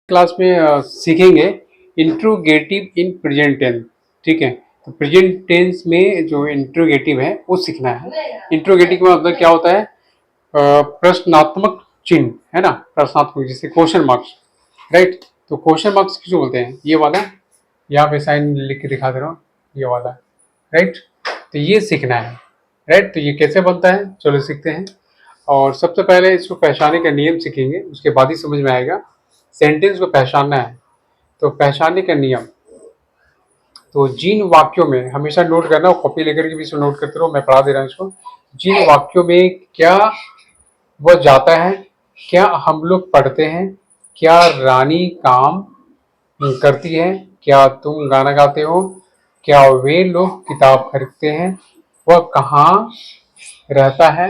Class में सीखेंगे interrogative in present tense. ठीक है, तो प्रेजेंट टेंस में जो इंट्रोगेटिव है वो सीखना है। इंट्रोगेटिव का मतलब क्या होता है? प्रश्नात्मक चिन्ह, है ना, प्रश्नात्मक, जैसे क्वेश्चन मार्क्स, राइट। तो क्वेश्चन मार्क्स किसको बोलते हैं? ये वाला, यहाँ पे साइन लिख के दिखा दे रहा हूँ, ये वाला, राइट। तो ये सीखना है, राइट। तो ये कैसे बनता है, चलो सीखते हैं। और सबसे पहले इसको पहचानने का नियम सीखेंगे, उसके बाद ही समझ में आएगा। सेंटेंस को पहचानना है, तो पहचानने का नियम, तो जिन वाक्यों में हमेशा नोट करना, कॉपी लेकर के भी इसको नोट करते रहो, मैं पढ़ा दे रहा हूँ इसको। जिन वाक्यों में क्या वह जाता है, क्या हम लोग पढ़ते हैं, क्या रानी काम करती है, क्या तुम गाना गाते हो, क्या वे लोग किताब खरीदते हैं, वह कहाँ रहता है,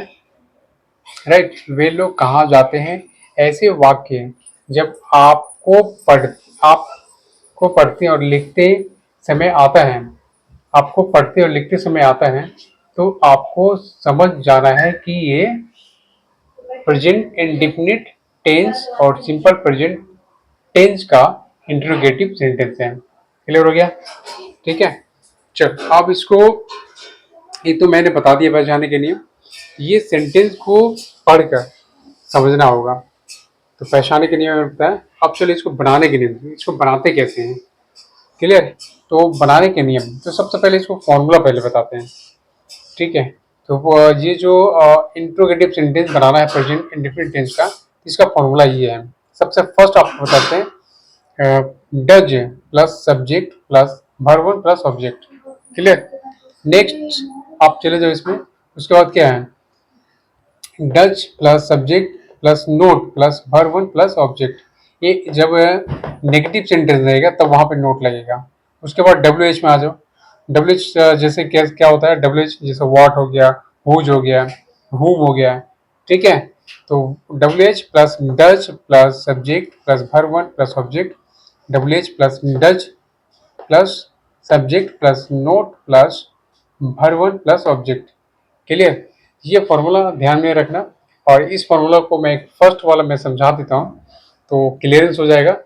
राइट, वे लोग कहाँ जाते हैं। ऐसे वाक्य जब आपको पढ़ते और लिखते समय आता है, आपको पढ़ते और लिखते समय आता है, तो आपको समझ जाना है कि ये प्रेजेंट इंडेफिनिट टेंस और सिंपल प्रेजेंट टेंस का इंट्रोगेटिव सेंटेंस है। क्लियर हो गया? ठीक है, चल अब इसको, ये तो मैंने बता दिया पहचानने के लिए। ये सेंटेंस को पढ़कर समझना होगा, तो पहचानने के लिए मैंने बताया। अब चलो इसको बनाने के नियम, इसको बनाते कैसे हैं, क्लियर। तो बनाने के नियम, तो सबसे पहले इसको फॉर्मूला पहले बताते हैं। ठीक है, तो ये जो इंट्रोगेटिव सेंटेंस बनाना है प्रेजेंट इंडेफिनिट टेंस का, इसका फॉर्मूला ये है। सबसे फर्स्ट आपको बताते हैं, does plus subject plus verb plus object. Clear? Next आप चले जाओ इसमें, उसके बाद क्या है, does plus subject plus not plus verb plus object. ये जब नेगेटिव सेंटेंस रहेगा तब वहां पे नोट लगेगा। उसके बाद डब्ल्यू एच में आ जाओ। डब्ल्यू एच जैसे क्या क्या होता है, डब्ल्यू एच जैसे वॉट हो गया, हुज हो गया, हुम हो गया। ठीक है, तो W H plus does plus subject plus verb plus object, W H plus does plus subject plus not plus verb plus object. Clear? ये फॉर्मूला ध्यान में रखना, और इस फॉर्मूला को मैं फर्स्ट वाला मैं समझा देता हूँ, तो क्लियरेंस हो जाएगा।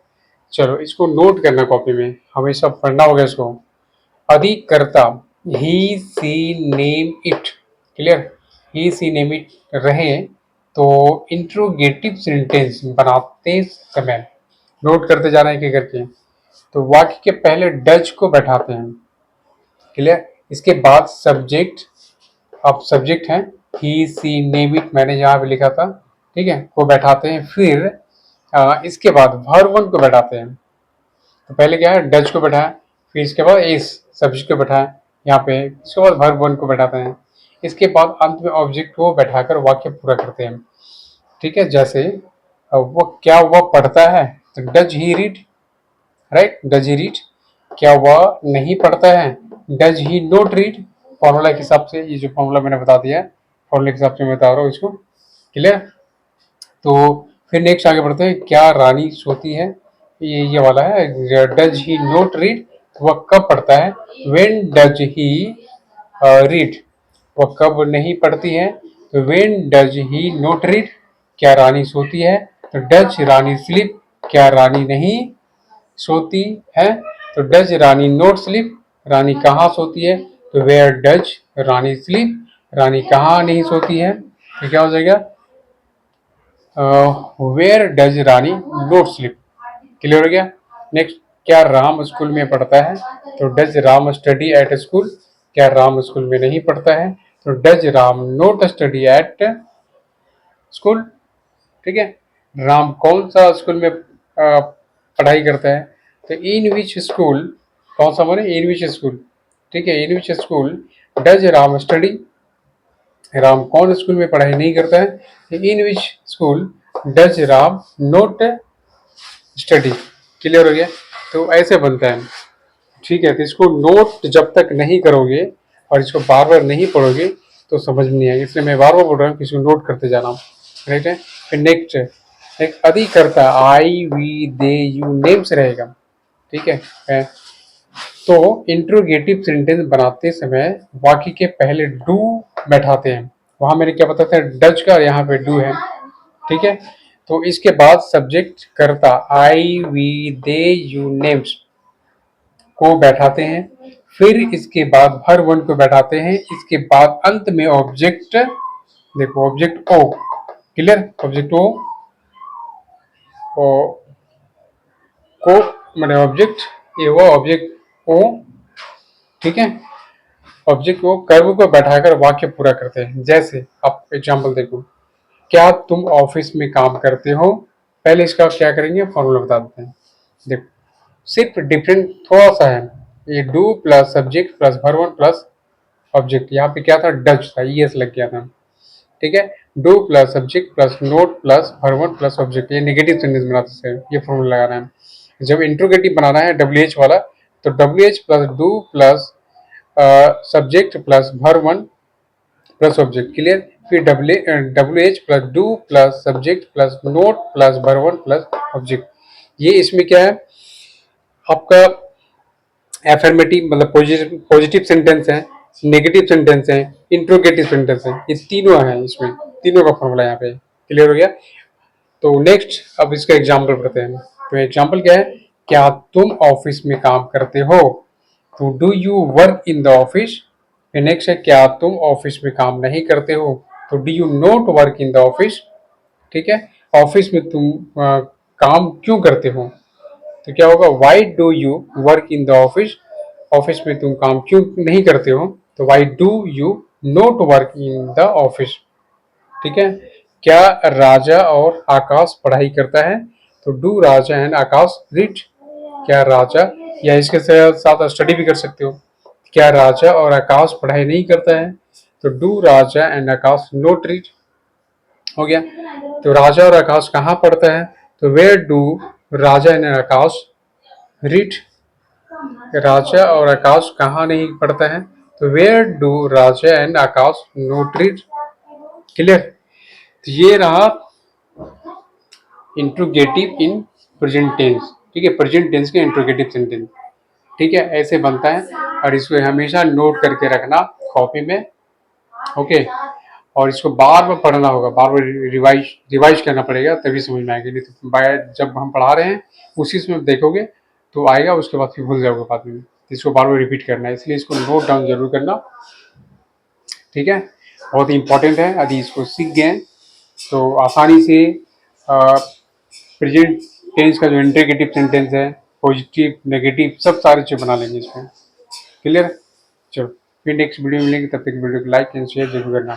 चलो इसको नोट करना कॉपी में, हमेशा पढ़ना होगा इसको। अधिकर्ता he see name it. Clear? He see name it रहे तो इंट्रोगेटिव सेंटेंस बनाते समय नोट करते जाना है, क्या करके, तो वाक्य के पहले डज को बैठाते हैं। क्लियर? इसके बाद सब्जेक्ट, अब सब्जेक्ट है ही सी नेम इट, मैंने यहाँ पे लिखा था, ठीक है, को बैठाते हैं। फिर इसके बाद वर्ब वन को बैठाते हैं। तो पहले क्या है, डज को बैठाया, फिर इसके बाद इस सब्जेक्ट को बैठाया यहाँ पे, इसके बाद वर्ब वन को बैठाते हैं। इसके बाद अंत में ऑब्जेक्ट को बैठाकर वाक्य पूरा करते हैं। ठीक है, जैसे वो क्या वह पढ़ता है, तो does he read, right, does he read. क्या वह नहीं पढ़ता है, does he note read. Formula के हिसाब से, ये जो फॉर्मूला मैंने बता दिया है, फॉर्मूले के हिसाब से मैं बता रहा हूँ इसको। क्लियर? तो फिर नेक्स्ट आगे बढ़ते हैं, क्या रानी सोती है, ये वाला है, डज ही नोट रीड, वह कब पढ़ता है, वेन डज ही रीड, वह कब नहीं पढ़ती है, तो when does he note read. क्या रानी सोती है, तो डज रानी स्लीप, क्या रानी नहीं सोती है, तो does Rani not sleep. Rani कहाँ सोती है, तो where does Rani sleep, Rani कहाँ नहीं सोती है, तो क्या हो जाएगा, where does Rani not sleep. Clear हो गया? नेक्स्ट, क्या राम स्कूल में पढ़ता है, तो does Ram study at school, क्या राम स्कूल में नहीं पढ़ता है, तो does Ram not study at school. ठीक है, राम कौन सा स्कूल में पढ़ाई करता है, तो इन विच स्कूल, कौन सा माने, इन विच स्कूल। ठीक है, in which school does Ram study, Ram कौन स्कूल में पढ़ाई नहीं करता है, in which school does Ram not study. Clear हो गया? तो ऐसे बनता है। ठीक है, तो इसको नोट जब तक नहीं करोगे और इसको बार बार नहीं पढ़ोगे तो समझ में नहीं आएगा, इसलिए मैं बार बार बोल रहा हूँ कि इसको नोट करते जाना। राइट है? फिर नेक्स्ट, एक अधिकर्ता आई वी दे यू नेम्स रहेगा। ठीक है, तो इंट्रोगेटिव सेंटेंस बनाते समय वाक्य के पहले डू बैठाते हैं। वहां मैंने क्या बताया था, डज का, यहाँ पे डू है। ठीक है, तो इसके बाद सब्जेक्ट कर्ता आई वी दे यू नेम्स को बैठाते हैं, फिर इसके बाद भर वन को बैठाते हैं, इसके बाद अंत में ऑब्जेक्ट, देखो object O, clear, object O को मैंने ऑब्जेक्ट ये हुआ ऑब्जेक्ट ओ, ठीक है, ऑब्जेक्ट को कर्व को बैठाकर वाक्य पूरा करते हैं। जैसे आप एग्जांपल देखो, क्या तुम ऑफिस में काम करते हो, पहले इसका क्या करेंगे फॉर्मूला बता देते हैं। देखो सिर्फ डिफरेंट थोड़ा सा है, ये do plus subject plus verb plus object, यहाँ पे क्या था डच था, ईएस लग गया था, ठीक है। Do plus subject plus not plus verb plus object, ये नेगेटिव सेंटेंस बनाते हैं, ये फॉर्मूला लगाना है। जब इंट्रोगेटिव बनाना है डब्ल्यू एच वाला, तो W H plus do plus subject plus verb plus object, clear. फिर W H plus do plus subject plus not plus verb plus object. ये इसमें क्या है आपका एफर्मेटिव मतलब पॉजिटिव सेंटेंस है, नेगेटिव सेंटेंस है, इंट्रोगेटिव सेंटेंस है, ये तीनों है, इसमें तीनों का फॉर्मूला यहाँ पे क्लियर हो गया। तो नेक्स्ट अब इसका एग्जाम्पल पढ़ते हैं। तो एग्जाम्पल क्या है, क्या तुम ऑफिस में काम करते हो, तो do you work in the office. फिर नेक्स्ट है, क्या तुम ऑफिस में काम नहीं करते हो, तो do you not work in the office, ठीक है। ऑफिस में तुम काम क्यों करते हो, तो क्या होगा why do you work in the office, office में तुम काम क्यों नहीं करते हो, तो why do you not work in the office, ठीक है। क्या राजा और आकाश पढ़ाई करता है, तो do Raja and Akash read, क्या राजा, या इसके साथ स्टडी भी कर सकते हो, क्या राजा और आकाश पढ़ाई नहीं करता है, तो do Raja and Akash not read, हो गया। तो राजा और आकाश कहाँ पढ़ता है, तो where do Raja and Akash read, Raja और आकाश कहाँ नहीं पढ़ता है, तो where do Raja and Akash not read, clear. तो ये रहा इंट्रोगेटिव इन प्रेजेंट टेंस, ठीक है, प्रेजेंट टेंस के इंट्रोगेटिव सेंटेंस, ठीक है, ऐसे बनता है। और इसको हमेशा नोट करके रखना कॉपी में, ओके। और इसको बार बार पढ़ना होगा, बार बार रिवाइज करना पड़ेगा, तभी समझ में आएगी, नहीं तो जब हम पढ़ा रहे हैं उसी समय देखोगे तो आएगा, उसके बाद फिर भूल जाओगे बाद में। इसको बार बार रिपीट करना है, इसलिए इसको नोट डाउन जरूर करना, ठीक है, बहुत ही इंपॉर्टेंट है। यदि इसको सीख गए तो आसानी से प्रेजेंट टेंस का जो इंट्रोगेटिव सेंटेंस है, पॉजिटिव नेगेटिव सब सारे चीज बना लेंगे इसमें, क्लियर। चलो फिर नेक्स्ट वीडियो मिलेंगे, तब तक वीडियो को लाइक एंड शेयर जरूर करना।